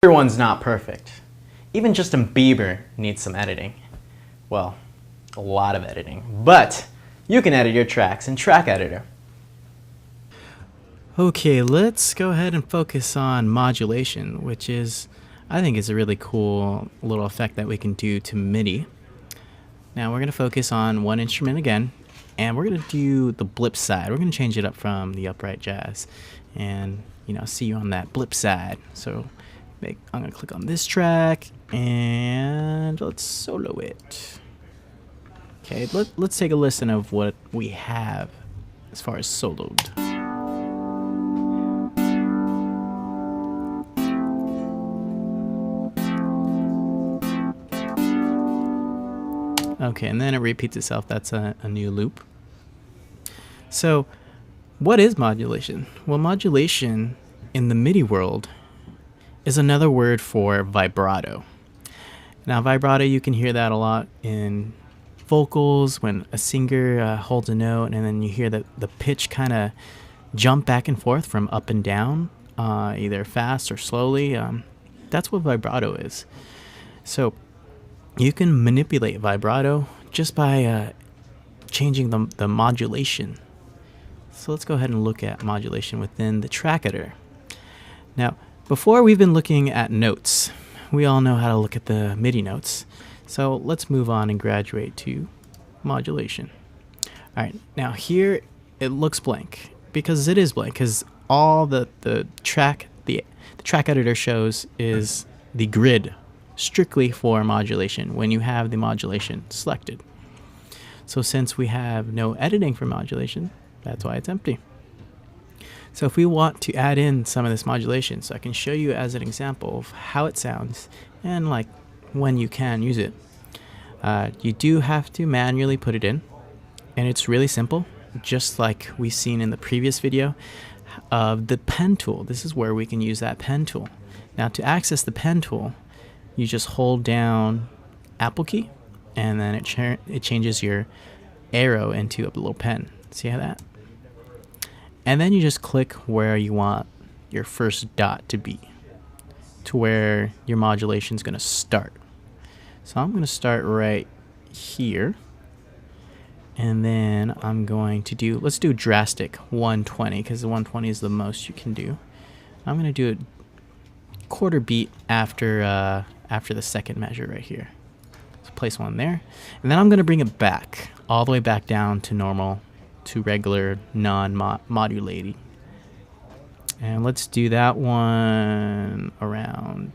Everyone's not perfect. Even Justin Bieber needs some editing. Well, a lot of editing. But you can edit your tracks in Track Editor. Okay, let's go ahead and focus on modulation, which I think is a really cool little effect that we can do to MIDI. Now we're going to focus on one instrument again, and we're going to do the blip side. We're going to change it up from the upright jazz, and see you on that blip side. So I'm going to click on this track, and let's solo it. Okay, let's take a listen of what we have as far as soloed. Okay, and then it repeats itself. That's a new loop. So what is modulation? Well, modulation in the MIDI world is another word for vibrato. Now, vibrato, you can hear that a lot in vocals when a singer holds a note and then you hear the pitch kind of jump back and forth from up and down, either fast or slowly. That's what vibrato is. So you can manipulate vibrato just by changing the modulation. So let's go ahead and look at modulation within the track editor. Now, before we've been looking at notes. We all know how to look at the MIDI notes. So let's move on and graduate to modulation. All right, now here it looks blank because it is blank because all the track editor shows is the grid strictly for modulation when you have the modulation selected. So since we have no editing for modulation, that's why it's empty. So if we want to add in some of this modulation, so I can show you as an example of how it sounds and like when you can use it, you do have to manually put it in, and it's really simple, just like we've seen in the previous video of the pen tool. This is where we can use that pen tool. Now to access the pen tool, you just hold down Apple key, and then it changes your arrow into a little pen. See how that? And then you just click where you want your first dot to be, to where your modulation is going to start. So I'm going to start right here, and then I'm going to do, let's do drastic 120, because the 120 is the most you can do. I'm going to do a quarter beat after the second measure right here. So place one there, and then I'm going to bring it back all the way back down to normal, to regular non-modulating. And let's do that one around